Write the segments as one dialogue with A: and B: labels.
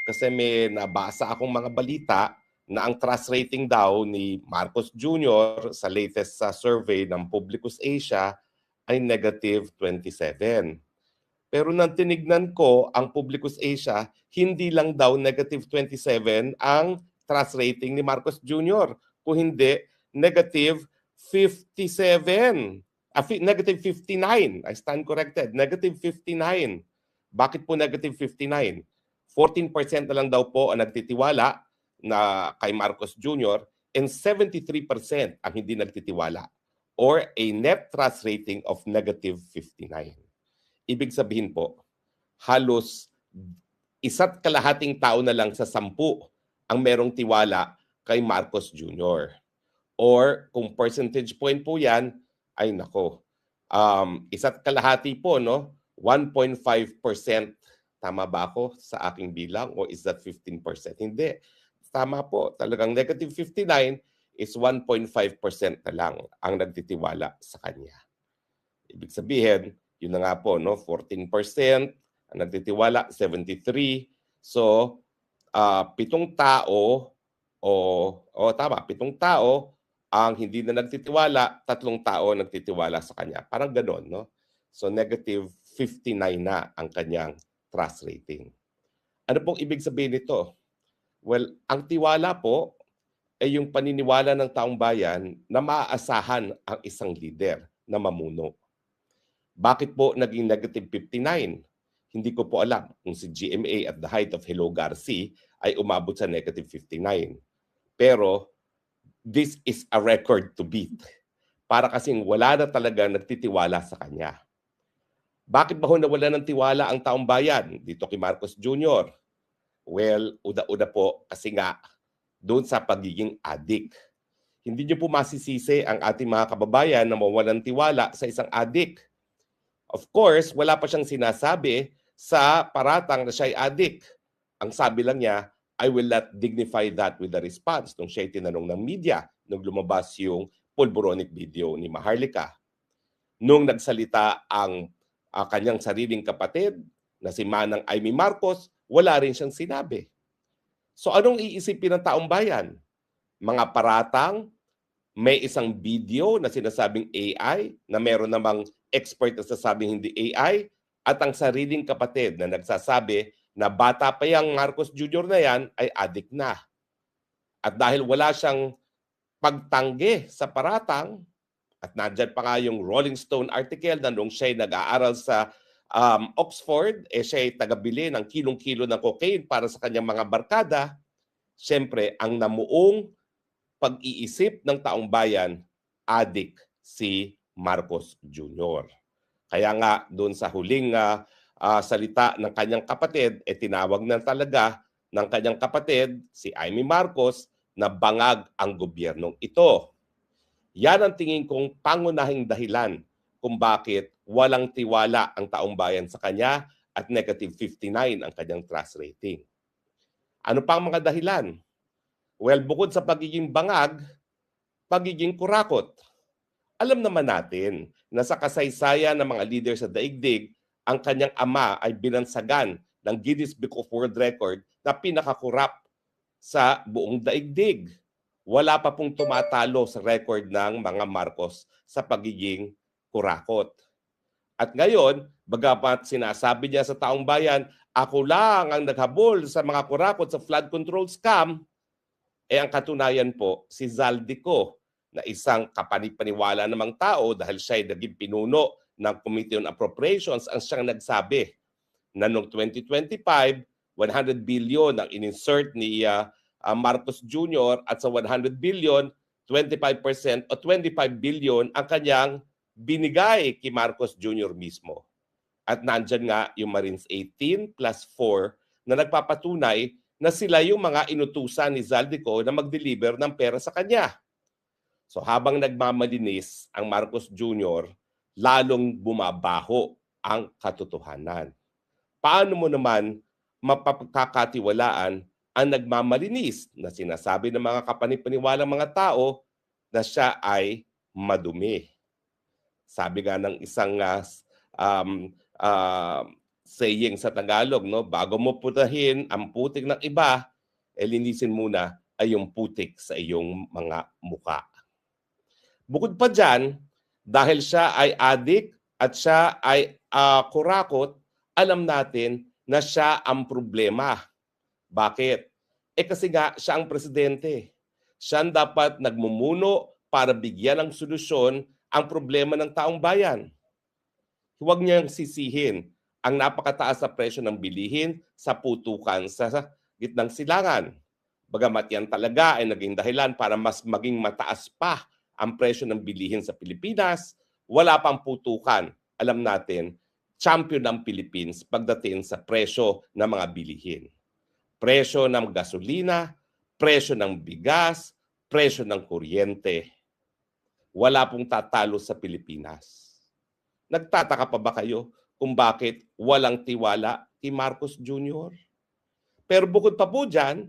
A: kasi may nabasa akong mga balita na ang trust rating daw ni Marcos Jr. sa latest survey ng Publicus Asia ay negative 27. Pero nang tinignan ko ang Publicus Asia, hindi lang daw negative 27 ang trust rating ni Marcos Jr. Kung hindi, negative 57. Negative 59. I stand corrected. Negative 59. Bakit po negative 59? 14% na lang daw po ang nagtitiwala na kay Marcos Jr. and 73% ang hindi nagtitiwala, or a net trust rating of negative 59. Ibig sabihin po, halos 1.5 tao na lang sa 10 ang merong tiwala kay Marcos Jr. Or kung percentage point po yan, ay nako, 1.5 po, no? 1.5%. Tama ba ako sa aking bilang o is that 15%? Hindi. Tama po. Talagang negative 59 is 1.5% na lang ang nagtitiwala sa kanya. Ibig sabihin, yun na nga po, no? 14% ang nagtitiwala, 73. So, 7 tao, tama, 7 tao ang hindi na nagtitiwala, 3 tao nagtitiwala sa kanya. Parang ganon, no? So, negative 59 na ang kanyang trust rating. Ano pong ibig sabihin nito? Well, ang tiwala po ay yung paniniwala ng taong bayan na maaasahan ang isang leader na mamuno. Bakit po naging negative 59? Hindi ko po alam kung si GMA at the height of Hello Garci ay umabot sa negative 59. Pero this is a record to beat. Para kasing wala na talaga nagtitiwala sa kanya. Bakit ba ho nawala ng tiwala ang taong bayan dito kay Marcos Jr.? Well, una-una po kasi nga doon sa pagiging addict. Hindi niyo po masisisi ang ating mga kababayan na mawalan tiwala sa isang addict. Of course, wala pa siyang sinasabi sa paratang na siya'y addict. Ang sabi lang niya, I will not dignify that with a response nung siya'y tinanong ng media nung lumabas yung pulboronic video ni Maharlika. Nung nagsalita ang kanyang sariling kapatid na si Manang Amy Marcos, wala rin siyang sinabi. So anong iisipin ng taong bayan? Mga paratang, may isang video na sinasabing AI, na meron namang expert na sasabing hindi AI, at ang sariling kapatid na nagsasabi na bata pa yung Marcos Jr. na yan ay addict na. At dahil wala siyang pagtanggi sa paratang, at nandyan pa nga yung Rolling Stone article na nung siya'y nag-aaral sa Oxford, siya'y tagabili ng kilong-kilo ng cocaine para sa kanyang mga barkada, siyempre, ang namuong pag-iisip ng taong bayan, addict si Marcos Jr. Kaya nga, doon sa huling salita ng kanyang kapatid, tinawag na talaga ng kanyang kapatid, si Amy Marcos, na bangag ang gobyernong ito. Yan ang tingin kong pangunahing dahilan kung bakit walang tiwala ang taong bayan sa kanya at negative 59 ang kanyang trust rating. Ano pa ang mga dahilan? Well, bukod sa pagiging bangag, pagiging kurakot. Alam naman natin na sa kasaysayan ng mga leader sa daigdig, ang kanyang ama ay binansagan ng Guinness Book of World Record na pinakakurap sa buong daigdig. Wala pa pong tumatalo sa record ng mga Marcos sa pagiging kurakot. At ngayon, bagamat sinasabi niya sa taong bayan, ako lang ang naghabol sa mga kurakot sa flood control scam, ang katunayan po, si Zaldico, na isang kapanipaniwala namang tao dahil siya ay naging pinuno ng Committee on Appropriations, ang siyang nagsabi na noong 2025, 100 billion ang in-insert ni Marcos Jr. at sa 100 billion, 25% o 25 billion ang kanyang binigay kay Marcos Jr. mismo. At nandyan nga yung Marines 18 plus 4 na nagpapatunay na sila yung mga inutusan ni Zaldico na mag-deliver ng pera sa kanya. So habang nagmamalinis ang Marcos Jr., lalong bumabaho ang katotohanan. Paano mo naman mapapagkakatiwalaan ang nagmamalinis na sinasabi ng mga kapanipaniwalang mga tao na siya ay madumi? Sabi nga ng isang saying sa Tagalog, no? Bago mo putahin ang putik ng iba, linisin muna ay yung putik sa iyong mga muka. Bukod pa dyan, dahil siya ay adik at siya ay kurakot, alam natin na siya ang problema. Bakit? Kasi nga siya ang presidente. Siya ang dapat nagmumuno para bigyan ng solusyon ang problema ng taong bayan. Huwag niyang sisihin ang napakataas na presyo ng bilihin sa putukan sa gitnang silangan. Bagamat yan talaga ay naging dahilan para mas maging mataas pa ang presyo ng bilihin sa Pilipinas, wala pang putukan. Alam natin, champion ng Philippines pagdating sa presyo ng mga bilihin. Presyo ng gasolina, presyo ng bigas, presyo ng kuryente. Wala pong tatalo sa Pilipinas. Nagtataka pa ba kayo kung bakit walang tiwala kay Marcos Jr.? Pero bukod pa po dyan,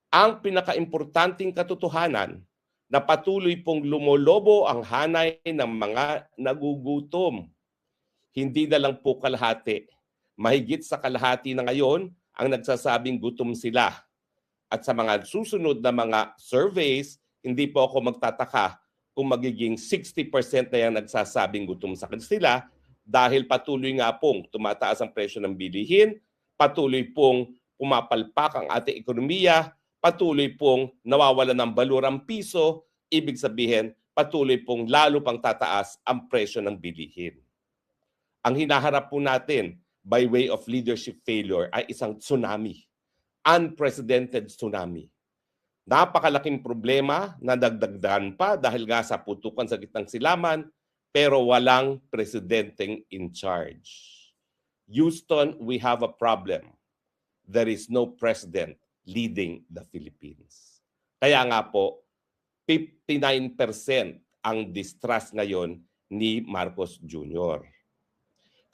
A: ang pinakaimportanteng katotohanan na patuloy pong lumolobo ang hanay ng mga nagugutom. Hindi na lang po kalahati. Mahigit sa kalahati na ngayon ang nagsasabing gutom sila. At sa mga susunod na mga surveys, hindi po ako magtataka kung magiging 60% na yung nagsasabing gutom sa sila dahil patuloy nga pong tumataas ang presyo ng bilihin, patuloy pong pumapalpak ang ating ekonomiya, patuloy pong nawawalan ng balur ang piso, ibig sabihin patuloy pong lalo pang tataas ang presyo ng bilihin. Ang hinaharap po natin by way of leadership failure ay isang tsunami, unprecedented tsunami. Napakalaking problema na dagdagdagan pa dahil nga sa putukan sa gitnang silaman, pero walang presidenteng in charge. Houston, we have a problem. There is no president leading the Philippines. Kaya nga po, 59% ang distrust ngayon ni Marcos Jr.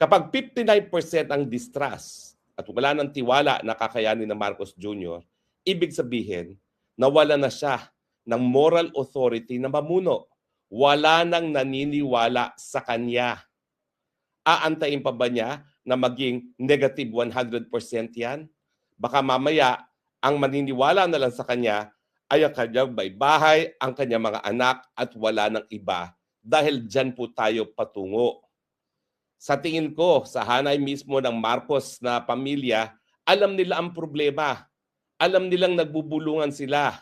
A: Kapag 59% ang distrust at wala ng tiwala na kakayanin ng Marcos Jr., ibig sabihin, nawala na siya ng moral authority na mamuno. Wala nang naniniwala sa kanya. Aantayin pa ba niya na maging negative 100% yan? Baka mamaya, ang maniniwala na lang sa kanya ay ang kanyang may bahay, ang kanyang mga anak at wala ng iba. Dahil dyan po tayo patungo. Sa tingin ko, sa hanay mismo ng Marcos na pamilya, alam nila ang problema. Alam nilang nagbubulungan sila.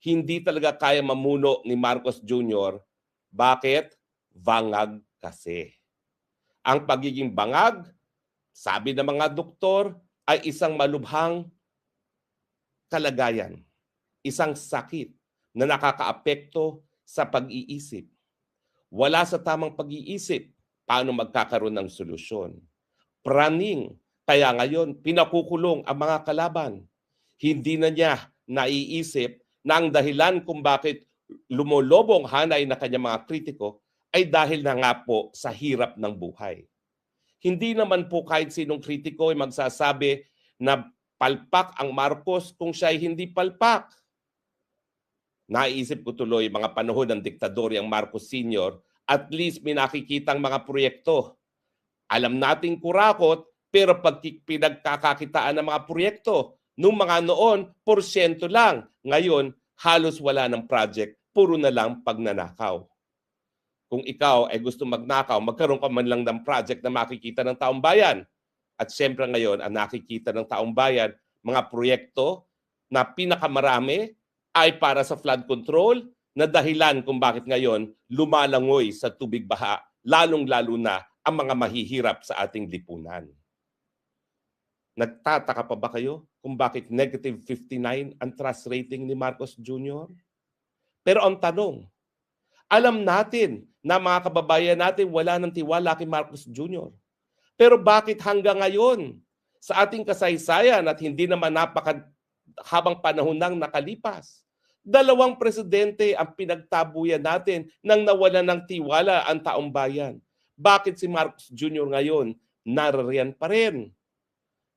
A: Hindi talaga kaya mamuno ni Marcos Jr. Bakit? Bangag kasi. Ang pagiging bangag, sabi ng mga doktor, ay isang malubhang kalagayan. Isang sakit na nakakaapekto sa pag-iisip. Wala sa tamang pag-iisip, paano magkakaroon ng solusyon? Praning, kaya ngayon pinakukulong ang mga kalaban. Hindi na niya naiisip na ang dahilan kung bakit lumolobong hanay na kanyang mga kritiko ay dahil na nga po sa hirap ng buhay. Hindi naman po kahit sinong kritiko ay magsasabi na palpak ang Marcos kung siya ay hindi palpak. Naisip ko tuloy mga panahon ng diktadoryang Marcos Sr., at least may nakikitang mga proyekto. Alam nating kurakot, pero pag pinagkakakitaan ng mga proyekto, nung mga noon, porsyento lang. Ngayon, halos wala ng project, puro na lang pagnanakaw. Kung ikaw ay gusto magnakaw, magkaroon ka man lang ng project na makikita ng taong bayan. At siyempre ngayon, ang nakikita ng taong bayan, mga proyekto na pinakamarami ay para sa flood control, na dahilan kung bakit ngayon lumalangoy sa tubig baha, lalong-lalo na ang mga mahihirap sa ating lipunan. Nagtataka pa ba kayo kung bakit negative 59 ang trust rating ni Marcos Jr.? Pero ang tanong, alam natin na mga kababayan natin wala ng tiwala kay Marcos Jr. Pero bakit hanggang ngayon sa ating kasaysayan at hindi naman habang panahon nang nakalipas, dalawang presidente ang pinagtabuyan natin nang nawala ng tiwala ang taong bayan? Bakit si Marcos Jr. ngayon naririyan pa rin?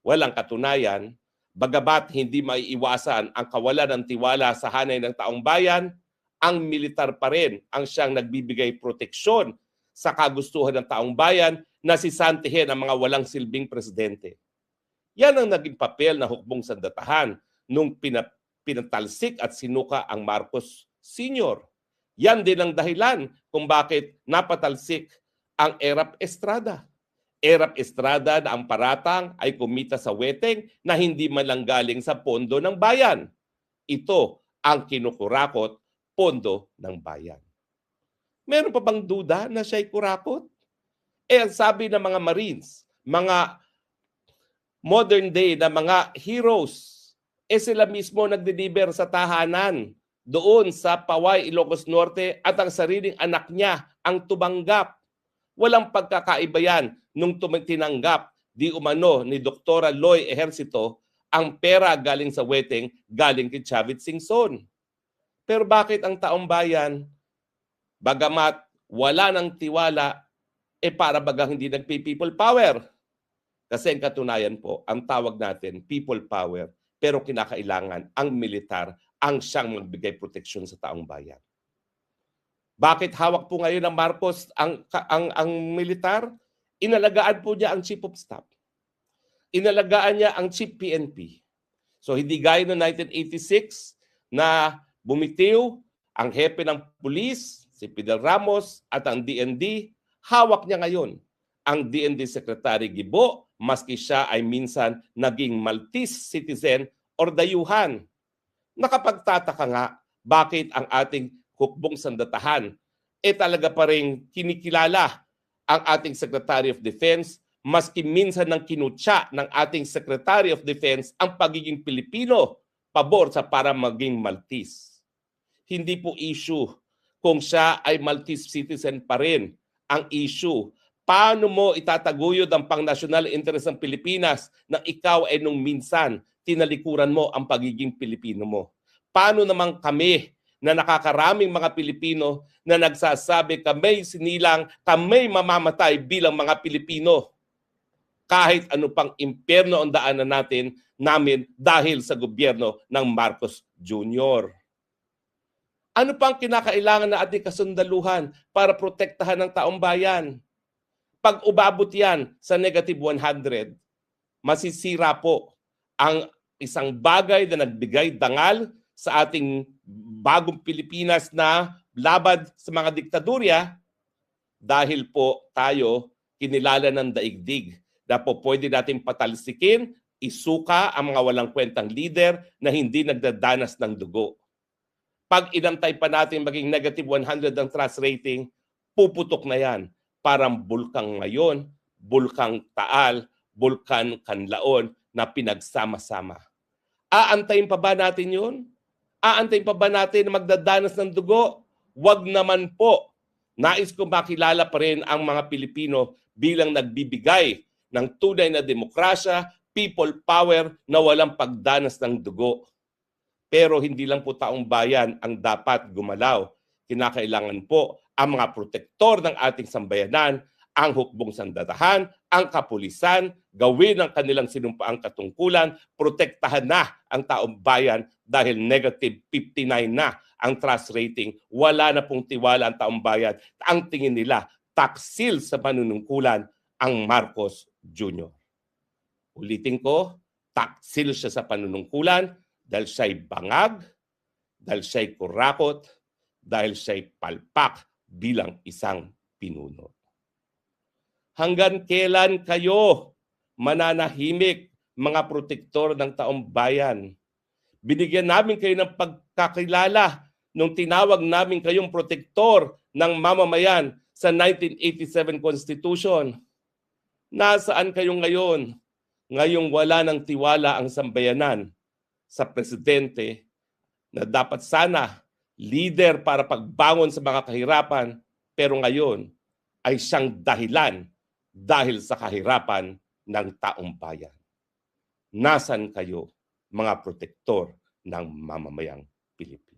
A: Walang katunayan, bagamat hindi maiiwasan ang kawalan ng tiwala sa hanay ng taong bayan, ang militar pa rin ang siyang nagbibigay proteksyon sa kagustuhan ng taong bayan na sisantihin ang mga walang silbing presidente. Yan ang naging papel na hukbong sandatahan nung pinatalsik at sinuka ang Marcos Sr. Yan din ang dahilan kung bakit napatalsik ang Erap Estrada. Erap Estrada na ang paratang ay kumita sa weteng na hindi man lang galing sa pondo ng bayan. Ito ang kinukurakot, pondo ng bayan. Meron pa bang duda na siya'y kurakot? Ang sabi ng mga Marines, mga modern day na mga heroes, sila mismo nagdeliver sa tahanan doon sa Paway, Ilocos Norte at ang sariling anak niya ang tumanggap. Walang pagkakaiba yan nung tinanggap di umano ni Dr. Loy Ejercito ang pera galing sa weteng galing kay Chavit Singson. Pero bakit ang taong bayan, bagamat wala ng tiwala, para bagang hindi nagpi-people power? Kasi ang katunayan po, ang tawag natin people power, pero kinakailangan ang militar ang siyang magbigay proteksyon sa taong bayan. Bakit hawak po ngayon ng Marcos ang militar? Inalagaan po niya ang Chief of Staff. Inalagaan niya ang Chief PNP. So hindi gaya noong 1986 na bumitiw ang hepe ng pulis, si Fidel Ramos at ang DND, hawak niya ngayon ang DND Secretary Gibo, maski siya ay minsan naging Maltese citizen or dayuhan. Nakapagtataka nga bakit ang ating hukbong sandatahan talaga pa rin kinikilala ang ating Secretary of Defense, maski minsan ng kinutya ng ating Secretary of Defense ang pagiging Pilipino pabor sa para maging Maltese. Hindi po issue kung siya ay Maltese citizen pa rin. Ang issue, paano mo itataguyod ang pang-national interest ng Pilipinas na ikaw ay nung minsan tinalikuran mo ang pagiging Pilipino mo? Paano naman kami na nakakaraming mga Pilipino na nagsasabi kami sinilang, kami mamamatay bilang mga Pilipino? Kahit ano pang impyerno ang daanan namin dahil sa gobyerno ng Marcos Jr. Ano pang kinakailangan na ating kasundaluhan para protektahan ng taong bayan? Pag umabot yan sa negative 100, masisira po ang isang bagay na nagbigay dangal sa ating bagong Pilipinas na labad sa mga diktadurya dahil po tayo kinilala ng daigdig na po pwede natin patalsikin, isuka ang mga walang kwentang leader na hindi nagdadanas ng dugo. Pag inantay pa natin maging negative 100 ang trust rating, puputok na yan. Parang bulkang ngayon, bulkang Taal, bulkan Kanlaon na pinagsama-sama. Aantayin pa ba natin yun? Aantayin pa ba natin na magdadanas ng dugo? Wag naman po. Nais ko makilala pa rin ang mga Pilipino bilang nagbibigay ng tunay na demokrasya, people power na walang pagdanas ng dugo. Pero hindi lang po taong bayan ang dapat gumalaw. Kinakailangan po ang mga protektor ng ating sambayanan, ang hukbong sandatahan, ang kapulisan, gawin ang kanilang sinumpaang katungkulan, protektahan na ang taong bayan dahil negative 59 na ang trust rating. Wala na pong tiwala ang taong bayan. Ang tingin nila, taksil sa panunungkulan ang Marcos Jr. Ulitin ko, taksil siya sa panunungkulan dahil siya'y bangag, dahil siya'y kurakot, dahil siya'y palpak bilang isang pinuno. Hanggang kailan kayo mananahimik, mga protektor ng taong bayan? Binigyan namin kayo ng pagkakilala nung tinawag namin kayong protektor ng mamamayan sa 1987 Constitution. Nasaan kayo ngayon? Ngayong wala ng tiwala ang sambayanan sa presidente na dapat sana leader para pagbangon sa mga kahirapan, pero ngayon ay siyang dahilan dahil sa kahirapan ng taong bayan. Nasaan kayo, mga protektor ng mamamayang Pilipino?